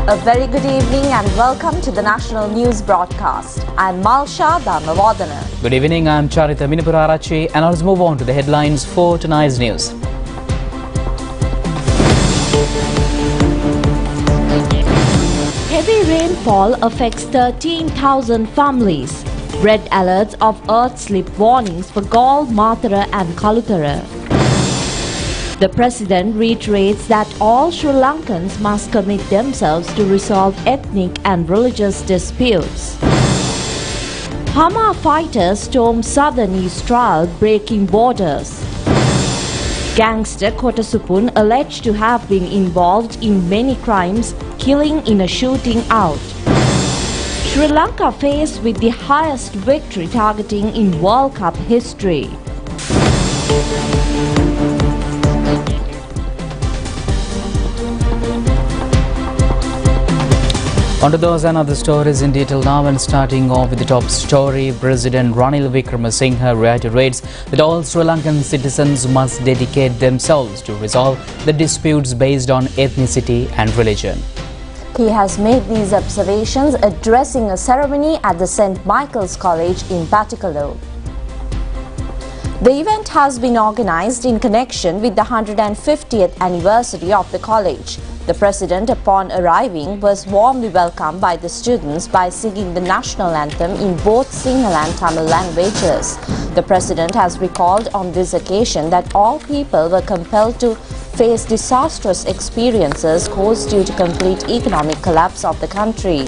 A very good evening and welcome to the National News Broadcast. I'm Malsha Dharmavardhana. Good evening, I'm Charita Minipurarachi and let's move on to the headlines for tonight's news. Heavy rainfall affects 13,000 families. Red alerts of earth slip warnings for Galle, Mathura and Kaluthara. The President reiterates that all Sri Lankans must commit themselves to resolve ethnic and religious disputes. Hama fighters storm southern East Trial, breaking borders. Gangster Kotasupun alleged to have been involved in many crimes, killing in a shooting out. Sri Lanka faced with the highest victory targeting in World Cup history. On to those and other stories in detail now, and starting off with the top story. President Ranil Wickremesinghe reiterates that all Sri Lankan citizens must dedicate themselves to resolve the disputes based on ethnicity and religion. He has made these observations addressing a ceremony at the St. Michael's College in Batticaloa. The event has been organized in connection with the 150th anniversary of the college. The President, upon arriving, was warmly welcomed by the students by singing the national anthem in both Sinhala and Tamil languages. The President has recalled on this occasion that all people were compelled to face disastrous experiences caused due to complete economic collapse of the country.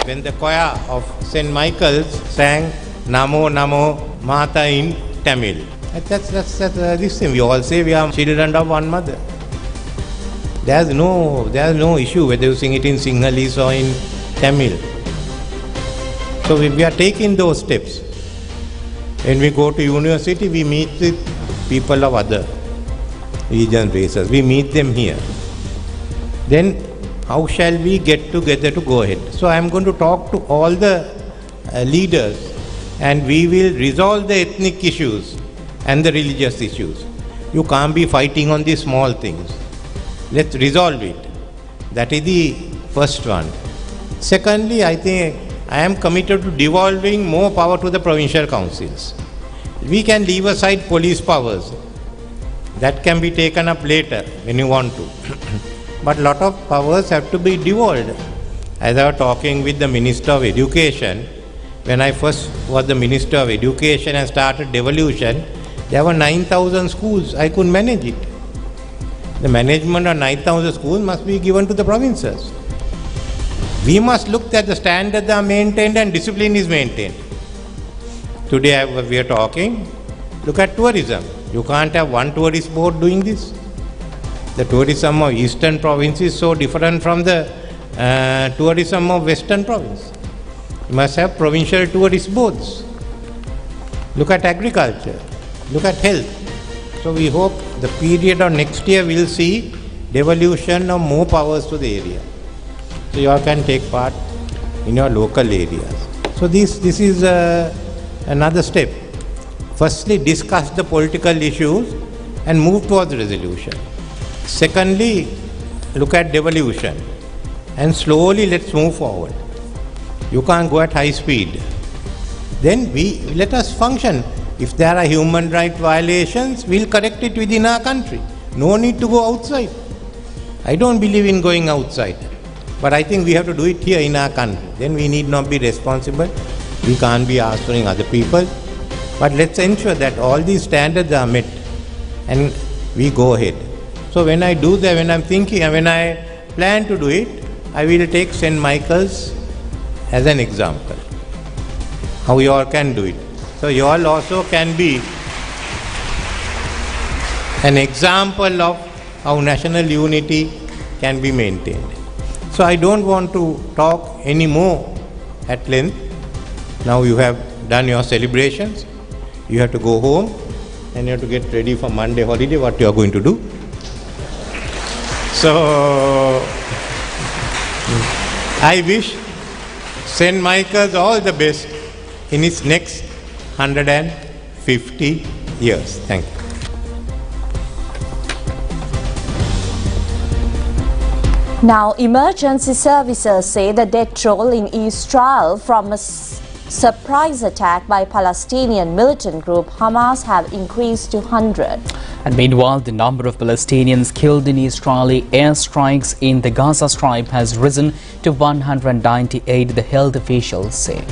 When the choir of St. Michael's sang Namo Namo Mata in Tamil. That's this thing. We all say we are children of one mother. There's no issue whether you sing it in Sinhalese or in Tamil. So we are taking those steps. When we go to university, we meet with people of other religion, races. We meet them here. Then how shall we get together to go ahead? So I am going to talk to all the leaders and we will resolve the ethnic issues and the religious issues. You can't be fighting on these small things. Let's resolve it. That is the first one. Secondly, I think I am committed to devolving more power to the provincial councils. We can leave aside police powers. That can be taken up later when you want to. But a lot of powers have to be devolved. As I was talking with the Minister of Education, when I first was the Minister of Education and started devolution, there were 9,000 schools. I couldn't manage it. The management of 9,000 schools must be given to the provinces. We must look that the standards are maintained and discipline is maintained. Today we are talking, look at tourism. You can't have one tourist board doing this. The tourism of eastern province is so different from the tourism of western province. You must have provincial tourist boards. Look at agriculture. Look at health. So we hope the period of next year will see devolution of more powers to the area. So you all can take part in your local areas. So this is another step. Firstly, discuss the political issues and move towards resolution. Secondly, look at devolution and slowly let's move forward. You can't go at high speed. Then let us function. If there are human rights violations, we'll correct it within our country. No need to go outside. I don't believe in going outside. But I think we have to do it here in our country. Then we need not be responsible. We can't be answering other people. But let's ensure that all these standards are met and we go ahead. So when I do that, when I'm thinking and when I plan to do it, I will take St. Michael's as an example. How you all can do it. So you all also can be an example of how national unity can be maintained. So I don't want to talk any more at length. Now you have done your celebrations. You have to go home and you have to get ready for Monday holiday, what you are going to do. So I wish St. Michael's all the best in its next 150 years. Thank you. Now, emergency services say the death toll in Israel from a surprise attack by Palestinian militant group Hamas have increased to 100. And meanwhile, the number of Palestinians killed in Israeli airstrikes in the Gaza Strip has risen to 198, the health officials say.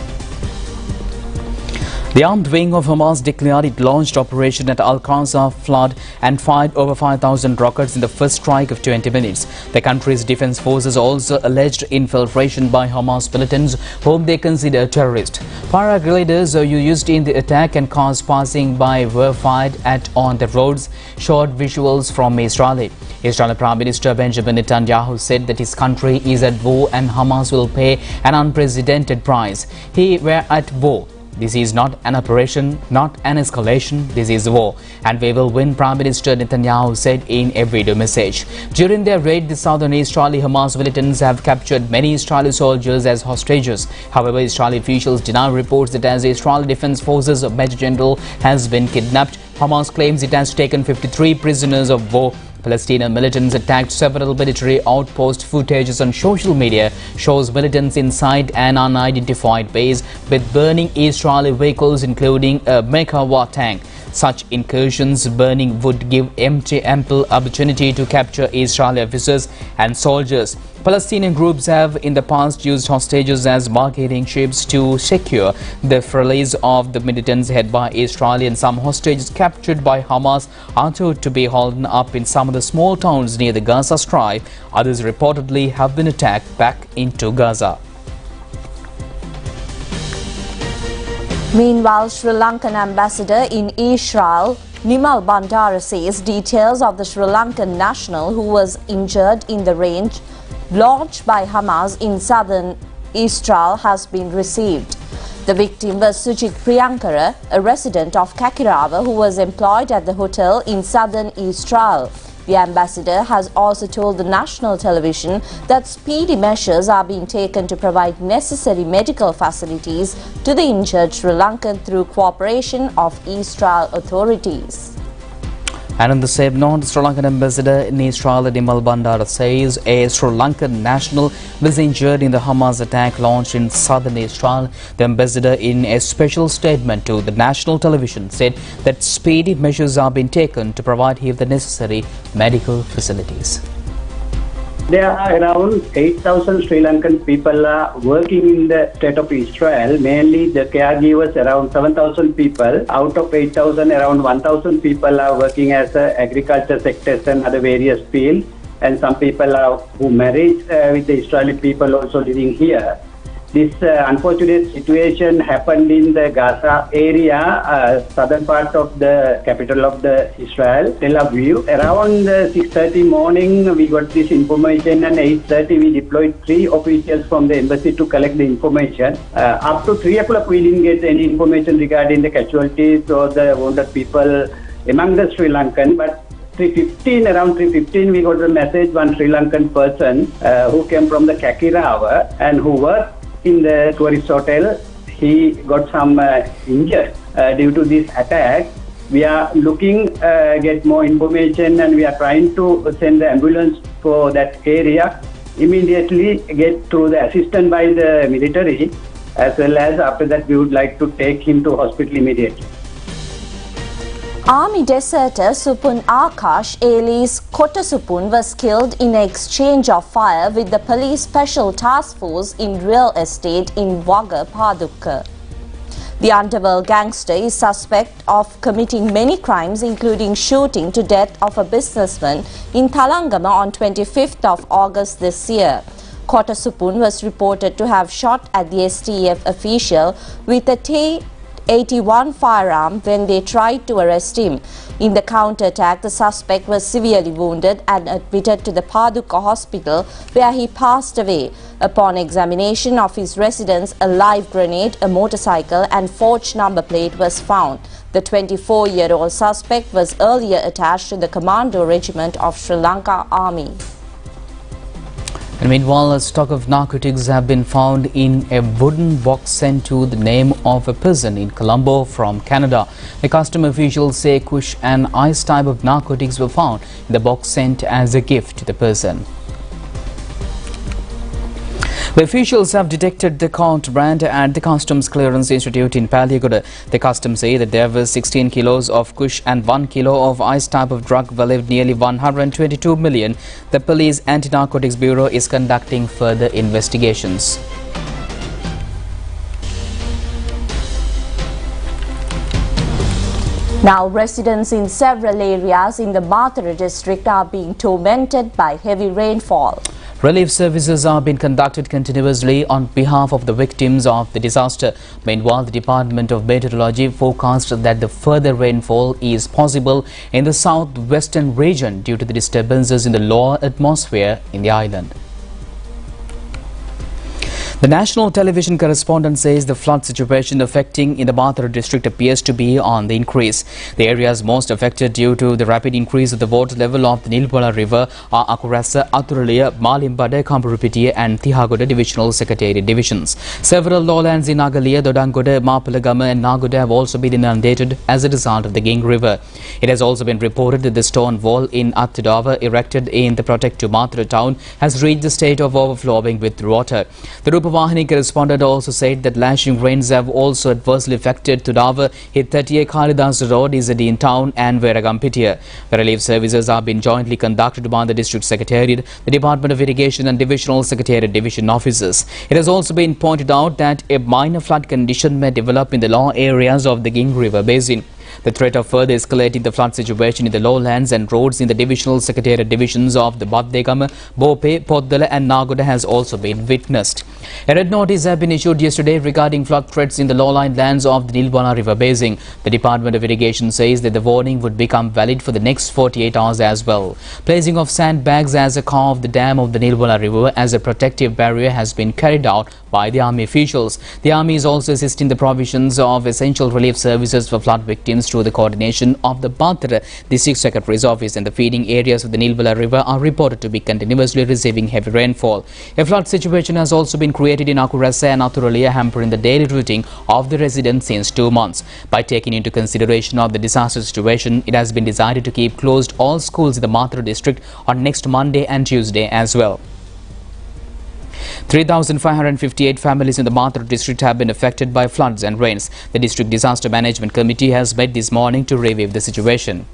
The armed wing of Hamas declared it launched operation at Al-Qaza flood and fired over 5,000 rockets in the first strike of 20 minutes. The country's defense forces also alleged infiltration by Hamas militants whom they consider terrorists. Paragliders used in the attack and cars passing by were fired at on the roads, showed visuals from Israel. Israeli Prime Minister Benjamin Netanyahu said that his country is at war and Hamas will pay an unprecedented price. We're at war. This is not an operation, not an escalation, this is war. And we will win, Prime Minister Netanyahu said in a video message. During their raid, the southern Israeli Hamas militants have captured many Israeli soldiers as hostages. However, Israeli officials deny reports that as Israeli Defense Forces Major General has been kidnapped. Hamas claims it has taken 53 prisoners of war. Palestinian militants attacked several military outposts. Footages on social media shows militants inside an unidentified base with burning Israeli vehicles, including a Merkava tank. Such incursions burning would give ample opportunity to capture Israeli officers and soldiers. Palestinian groups have in the past used hostages as bargaining chips to secure the release of the militants held by Israel, and some hostages captured by Hamas are thought to be holding up in some of the small towns near the Gaza Strip. Others reportedly have been attacked back into Gaza. Meanwhile, Sri Lankan ambassador in Israel, Nimal Bandara, says details of the Sri Lankan national who was injured in the raid launched by Hamas in southern Israel has been received. The victim was Sujit Priyankara, a resident of Kakirava who was employed at the hotel in southern Israel. The ambassador has also told the national television that speedy measures are being taken to provide necessary medical facilities to the injured Sri Lankan through cooperation of Israel authorities. And on the same note, Sri Lankan ambassador in Israel, Nimal Bandara, says a Sri Lankan national was injured in the Hamas attack launched in southern Israel. The ambassador, in a special statement to the national television, said that speedy measures are being taken to provide him the necessary medical facilities. There are around 8,000 Sri Lankan people are working in the state of Israel, mainly the caregivers, around 7,000 people. Out of 8,000, around 1,000 people are working as agriculture sectors and other various fields. And some people are who married with the Israeli people also living here. This unfortunate situation happened in the Gaza area, southern part of the capital of the Israel, Tel Aviv. Around 6:30 morning, we got this information, and 8:30 we deployed 3 officials from the embassy to collect the information. Up to 3 o'clock, we didn't get any information regarding the casualties or the wounded people among the Sri Lankan, but 3:15, around 3:15, we got a message, one Sri Lankan person who came from the Kakirava and who worked in the tourist hotel. He got some injured due to this attack. We are looking get more information, and we are trying to send the ambulance for that area. Immediately get through the assistance by the military, as well as after that we would like to take him to hospital immediately. Army deserter Supun Akash, alias Kota Supun, was killed in an exchange of fire with the police special task force in real estate in Wagga, Padukka. The underworld gangster is suspect of committing many crimes, including shooting to death of a businessman in Thalangama on 25th of August this year. Kota Supun was reported to have shot at the STF official with a .81 firearm when they tried to arrest him. In the counter-attack, the suspect was severely wounded and admitted to the Paduka hospital, where he passed away. Upon examination of his residence, a live grenade, a motorcycle and forged number plate was found. The 24-year-old suspect was earlier attached to the Commando Regiment of Sri Lanka Army. And meanwhile, a stock of narcotics have been found in a wooden box sent to the name of a person in Colombo from Canada. The custom officials say kush and ice type of narcotics were found in the box sent as a gift to the person. The officials have detected the contraband at the Customs Clearance Institute in Paliyagoda. The customs say that there were 16 kilos of kush and 1 kilo of ice type of drug valued nearly 122 million. The Police Anti-Narcotics Bureau is conducting further investigations. Now, residents in several areas in the Mathura district are being tormented by heavy rainfall. Relief services are being conducted continuously on behalf of the victims of the disaster. Meanwhile, the Department of Meteorology forecast that the further rainfall is possible in the southwestern region due to the disturbances in the lower atmosphere in the island. The national television correspondent says the flood situation affecting in the Mathura district appears to be on the increase. The areas most affected due to the rapid increase of the water level of the Nilbala River are Akurasa, Athuraliya, Malimbada, Kamburupitiya and Tihagoda divisional secretariat divisions. Several lowlands in Nagaliya, Dodangoda, Mapalagama and Nagoda have also been inundated as a result of the Ging River. It has also been reported that the stone wall in Attadava erected in the protected Mathura town has reached the state of overflowing with water. The Rupavahini correspondent also said that lashing rains have also adversely affected Tudava, Hittatiya, Kalidas Road, Izadin Town and Veragampitiya. The relief services are being jointly conducted by the District Secretariat, the Department of Irrigation and Divisional Secretariat Division offices. It has also been pointed out that a minor flood condition may develop in the lower areas of the Ging River Basin. The threat of further escalating the flood situation in the lowlands and roads in the divisional secretariat divisions of the Baddegama, Bope, Poddala and Nagoda has also been witnessed. A red notice has been issued yesterday regarding flood threats in the lowline lands of the Nilbana River Basin. The Department of Irrigation says that the warning would become valid for the next 48 hours as well. Placing of sandbags as a core of the dam of the Nilbana River as a protective barrier has been carried out by the Army officials. The Army is also assisting the provisions of essential relief services for flood victims through the coordination of the Mathura District Secretary's office, and the feeding areas of the Nilbala River are reported to be continuously receiving heavy rainfall. A flood situation has also been created in Akurasa and Athuraliya, hampering the daily routine of the residents since 2 months. By taking into consideration of the disaster situation, it has been decided to keep closed all schools in the Mathura district on next Monday and Tuesday as well. 3,558 families in the Mathura district have been affected by floods and rains. The District Disaster Management Committee has met this morning to review the situation.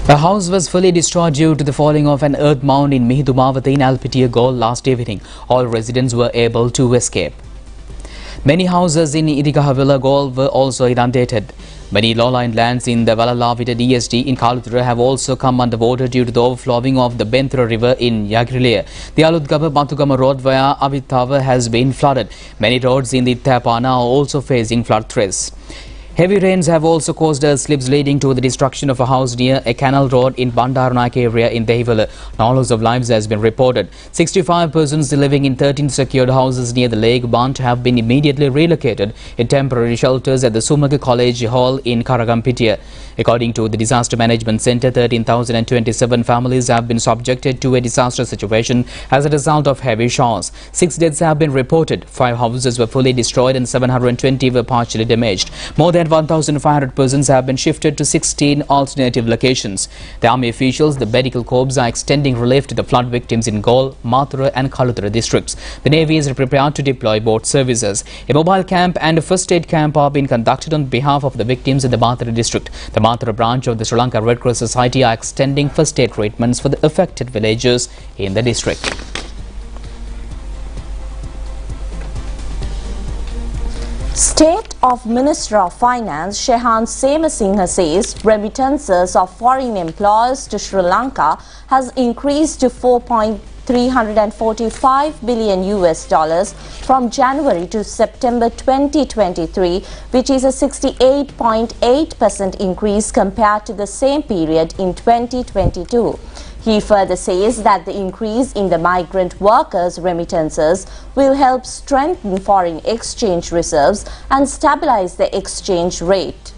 A house was fully destroyed due to the falling of an earth mound in Mihidumavati in Alpitiya Galle last evening. All residents were able to escape. Many houses in Idigahavila Galle were also inundated. Many low-lying lands in the Valalavita DSD in Kaluthura have also come underwater due to the overflowing of the Benthura River in Yagrilia. The Aludgama-Bathugama road via Avithava has been flooded. Many roads in the Ittapana are also facing flood threats. Heavy rains have also caused slips leading to the destruction of a house near a canal road in Bandaranaike area in Dehivala. No loss of lives has been reported. 65 persons living in 13 secured houses near the lake Bant have been immediately relocated in temporary shelters at the Sumaga College Hall in Karagampitiya. According to the Disaster Management Centre, 13,027 families have been subjected to a disaster situation as a result of heavy showers. 6 deaths have been reported. 5 houses were fully destroyed and 720 were partially damaged. More than 1,500 persons have been shifted to 16 alternative locations. The Army officials, the medical corps are extending relief to the flood victims in Galle, Mathura and Kaluthura districts. The Navy is prepared to deploy boat services. A mobile camp and a first aid camp are being conducted on behalf of the victims in the Mathura district. The Mathura branch of the Sri Lanka Red Cross Society are extending first aid treatments for the affected villagers in the district. State of Minister of Finance Shehan Semasinghe says remittances of foreign employees to Sri Lanka has increased to $345 billion from January to September 2023, which is a 68.8% increase compared to the same period in 2022. He further says that the increase in the migrant workers' remittances will help strengthen foreign exchange reserves and stabilize the exchange rate.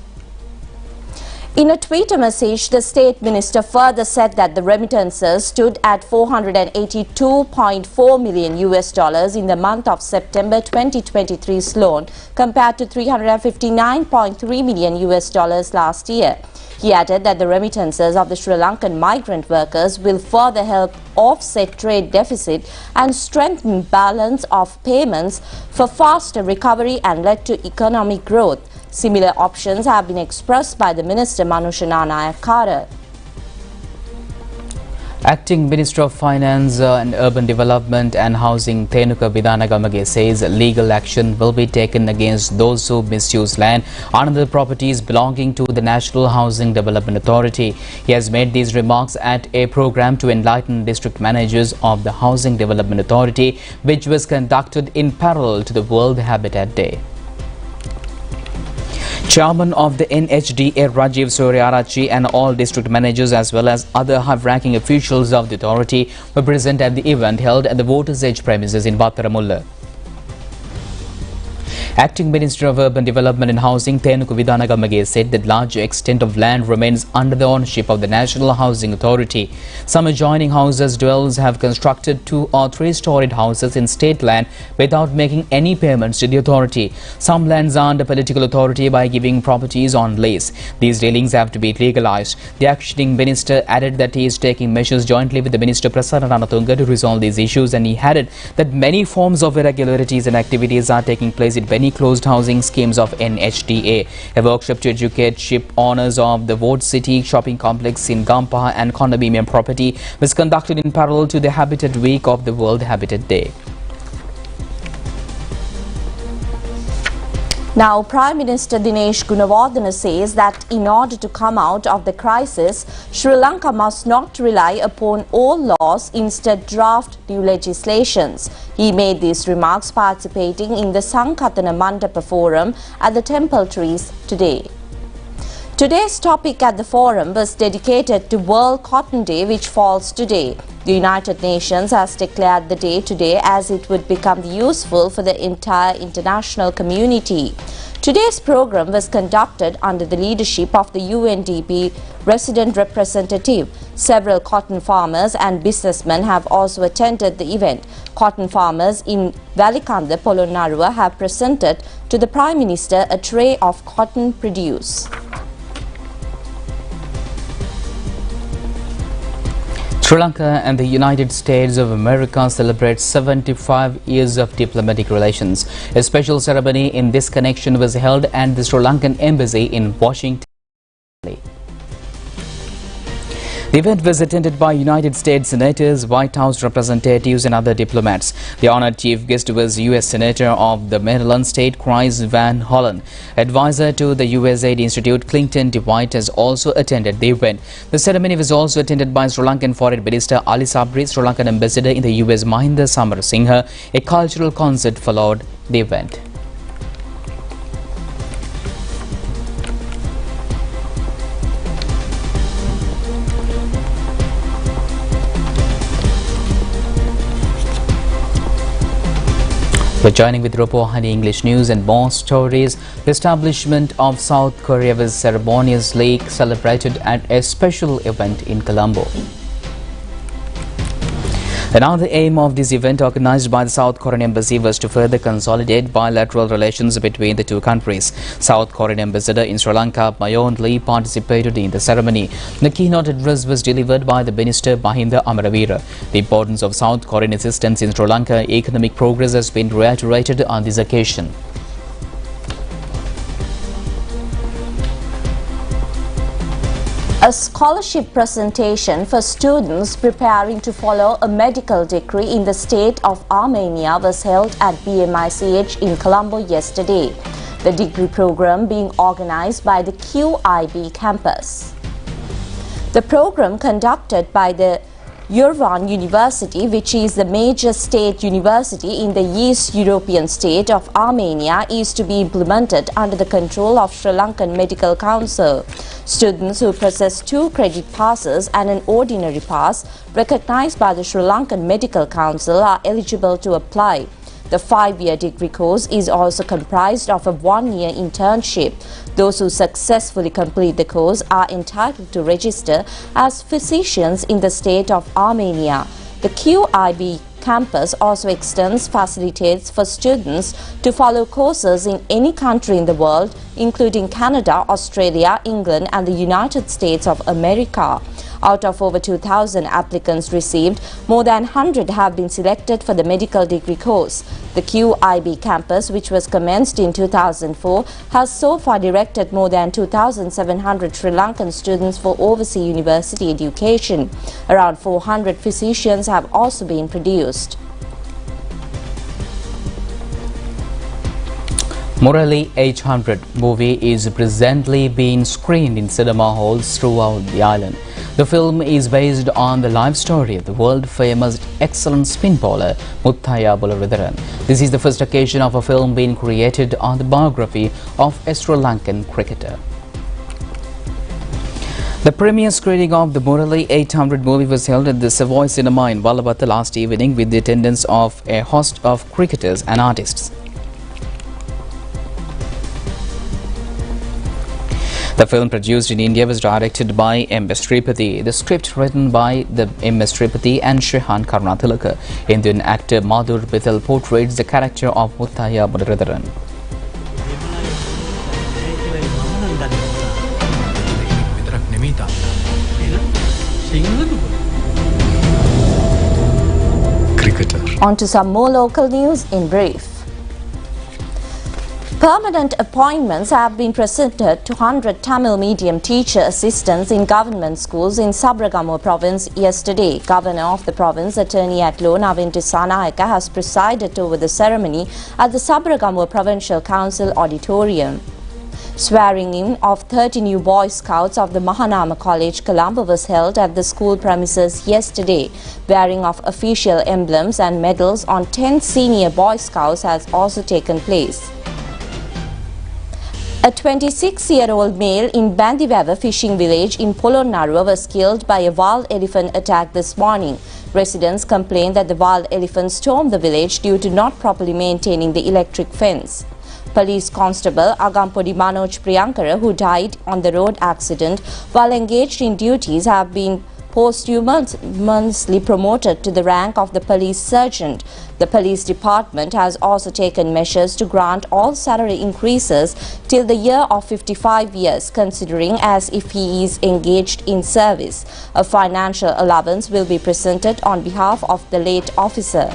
In a Twitter message, the State Minister further said that the remittances stood at $482.4 million in the month of September 2023's loan, compared to $359.3 million last year. He added that the remittances of the Sri Lankan migrant workers will further help offset trade deficit and strengthen balance of payments for faster recovery and led to economic growth. Similar options have been expressed by the Minister Manusha Nayakara. Acting Minister of Finance and Urban Development and Housing Thenuka Vidanagamage says legal action will be taken against those who misuse land and other properties belonging to the National Housing Development Authority. He has made these remarks at a program to enlighten district managers of the Housing Development Authority, which was conducted in parallel to the World Habitat Day. Chairman of the NHDA Rajiv Suryarachi and all district managers as well as other high-ranking officials of the authority were present at the event held at the Voters' Edge premises in Battaramulla. Acting Minister of Urban Development and Housing Thenuka Vidanagamage said that large extent of land remains under the ownership of the National Housing Authority. Some adjoining houses dwellers have constructed 2 or 3-storied houses in state land without making any payments to the authority. Some lands are under political authority by giving properties on lease. These dealings have to be legalized. The acting minister added that he is taking measures jointly with the Minister Prasanna Ranatunga to resolve these issues, and he added that many forms of irregularities and activities are taking place in many closed housing schemes of NHDA. A workshop to educate ship owners of the Ward City shopping complex in Gampaha and condominium property was conducted in parallel to the Habitat Week of the World Habitat Day. Now, Prime Minister Dinesh Gunawardena says that in order to come out of the crisis, Sri Lanka must not rely upon old laws, instead draft new legislations. He made these remarks participating in the Sankatana Mandapa Forum at the Temple Trees today. Today's topic at the forum was dedicated to World Cotton Day, which falls today. The United Nations has declared the day today as it would become useful for the entire international community. Today's program was conducted under the leadership of the UNDP resident representative. Several cotton farmers and businessmen have also attended the event. Cotton farmers in Valikanda, Polonnaruwa have presented to the Prime Minister a tray of cotton produce. Sri Lanka and the United States of America celebrate 75 years of diplomatic relations. A special ceremony in this connection was held at the Sri Lankan Embassy in Washington. The event was attended by United States senators, White House representatives and other diplomats. The honored chief guest was U.S. Senator of the Maryland state, Chris Van Hollen. Advisor to the USAID Institute, Clinton DeWitt, has also attended the event. The ceremony was also attended by Sri Lankan Foreign Minister Ali Sabri, Sri Lankan Ambassador in the US Mahinda Samarasinghe. A cultural concert followed the event. We're joining with Rupavahini English News and more stories. The establishment of South Korea was ceremoniously celebrated at a special event in Colombo. Another aim of this event, organized by the South Korean Embassy, was to further consolidate bilateral relations between the two countries. South Korean Ambassador in Sri Lanka, Mayon Lee, participated in the ceremony. The keynote address was delivered by the Minister Mahinda Amaravira. The importance of South Korean assistance in Sri Lanka economic progress has been reiterated on this occasion. A scholarship presentation for students preparing to follow a medical degree in the state of Armenia was held at BMICH in Colombo yesterday. The degree program being organized by the QIB campus. The program, conducted by the Yerevan University, which is the major state university in the East European state of Armenia, is to be implemented under the control of Sri Lankan Medical Council. Students who possess 2 credit passes and an ordinary pass recognized by the Sri Lankan Medical Council are eligible to apply. The 5-year degree course is also comprised of a 1-year internship. Those who successfully complete the course are entitled to register as physicians in the state of Armenia. The QIB campus also extends facilities for students to follow courses in any country in the world, including Canada, Australia, England and the United States of America. Out of over 2,000 applicants received, more than 100 have been selected for the medical degree course. The QIB campus, which was commenced in 2004, has so far directed more than 2,700 Sri Lankan students for overseas university education. Around 400 physicians have also been produced. Murali 800 movie is presently being screened in cinema halls throughout the island. The film is based on the life story of the world-famous excellent spin bowler Muthaiya Bolaridharan. This is the first occasion of a film being created on the biography of a Sri Lankan cricketer. The premiere screening of the Murali 800 movie was held at the Savoy Cinema in Wallabata last evening with the attendance of a host of cricketers and artists. The film produced in India was directed by M.S. Sripathy. The script written by M.S. Sripathy and Shehan Karunathilaka. Indian actor Madhur Bithal portrays the character of Muthaiya Bolaridharan. On to some more local news in brief. Permanent appointments have been presented to 100 Tamil medium teacher assistants in government schools in Sabaragamuwa province yesterday. Governor of the province, Attorney at Law Navin Tisanayaka, has presided over the ceremony at the Sabaragamuwa Provincial Council Auditorium. Swearing in of 30 new Boy Scouts of the Mahanama College, Colombo was held at the school premises yesterday. Wearing of official emblems and medals on 10 senior Boy Scouts has also taken place. A 26-year-old male in Bandiwava fishing village in Polonnaruwa was killed by a wild elephant attack this morning. Residents complained that the wild elephant stormed the village due to not properly maintaining the electric fence. Police Constable Agampodi Manoj Priyankara, who died on the road accident while engaged in duties, have been posthumously promoted to the rank of the police sergeant. The police department has also taken measures to grant all salary increases till the year of 55 years, considering as if he is engaged in service. A financial allowance will be presented on behalf of the late officer.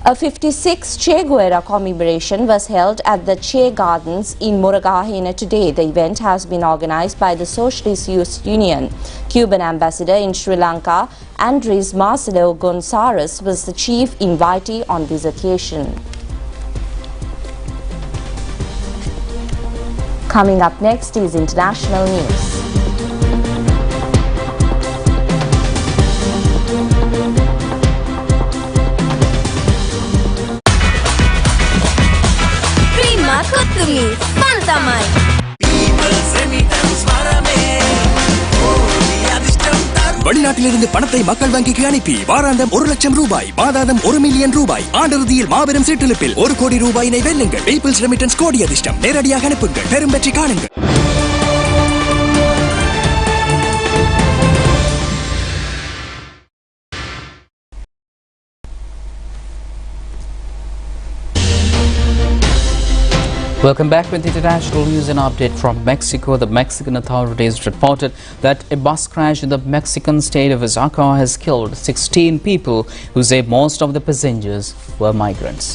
A 56th Che Guevara commemoration was held at the Che Gardens in Murugahenna today. The event has been organized by the Socialist Youth Union. Cuban ambassador in Sri Lanka, Andres Marcelo Gonzalez, was the chief invitee on this occasion. Coming up next is international news. வெளிநாட்டிலிருந்து பணத்தை மக்கள் வங்கிக்கு அனுப்பி வாராந்தம் 1 லட்சம் ரூபாய், மாதாந்தம் 1 million ரூபாய், ஆண்டிறுதியில் மாபெரும் சீட்டெழுப்பில் 1 கோடி ரூபாயினை வெல்லுங்கள். பீப்பிள்ஸ் ரெமிட்டன்ஸ் கோடி அதிர்ஷ்டம். நேரடியாக அனுப்புங்கள், பெரும் வெற்றி காணுங்கள். Welcome back with international news and update from Mexico. The Mexican authorities reported that a bus crash in the Mexican state of Oaxaca has killed 16 people, who say most of the passengers were migrants.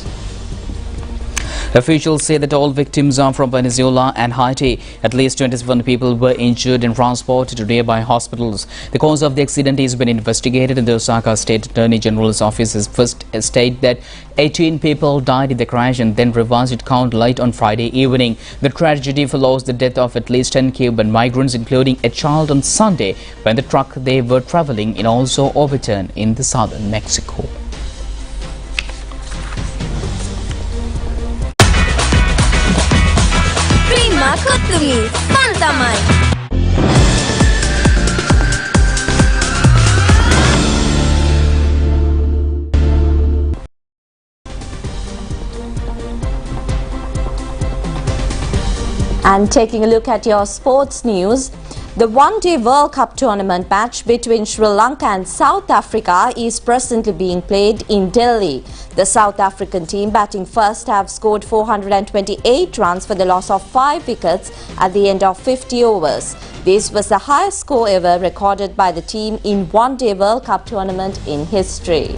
Officials say that all victims are from Venezuela and Haiti. At least 27 people were injured and transported to nearby hospitals. The cause of the accident is being investigated, and the Osaka State Attorney General's office has first stated that 18 people died in the crash and then revised its count late on Friday evening. The tragedy follows the death of at least 10 Cuban migrants, including a child, on Sunday when the truck they were traveling in also overturned in the southern Mexico. And taking a look at your sports news, the one-day World Cup tournament match between Sri Lanka and South Africa is presently being played in Delhi. The South African team, batting first, have scored 428 runs for the loss of 5 wickets at the end of 50 overs. This was the highest score ever recorded by the team in one-day World Cup tournament in history.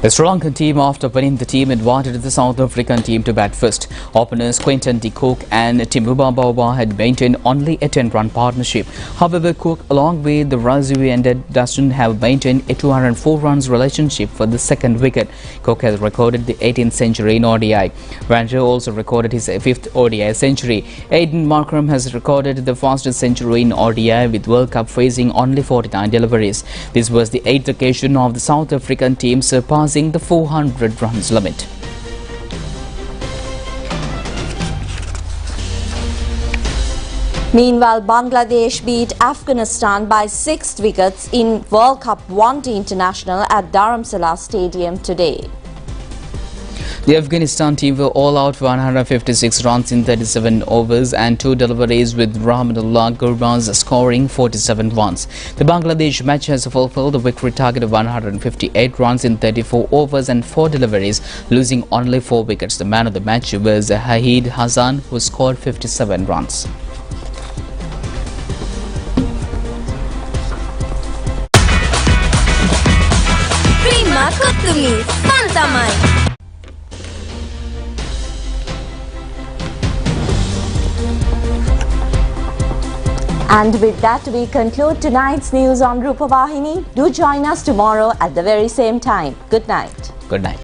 The Sri Lankan team, after winning the team, invited the South African team to bat first. Openers Quinton de Kock and Timuba Bawa had maintained only a 10-run partnership. However, Cook, along with the Razivi and Dustin, have maintained a 204 runs relationship for the second wicket. Cook has recorded the 18th century in ODI. Vander also recorded his 5th ODI century. Aiden Markram has recorded the fastest century in ODI, with World Cup facing only 49 deliveries. This was the 8th occasion of the South African team surpassing the 400 runs limit. Meanwhile, Bangladesh beat Afghanistan by 6 wickets in World Cup One-Day International at Dharamsala Stadium today. The Afghanistan team were all out for 156 runs in 37 overs and 2 deliveries, with Rahmatullah Gurbaz scoring 47 runs. The Bangladesh match has fulfilled the victory target of 158 runs in 34 overs and 4 deliveries, losing only 4 wickets. The man of the match was Haid Hassan, who scored 57 runs. And with that, we conclude tonight's news on Rupavahini. Do join us tomorrow at the very same time. Good night. Good night.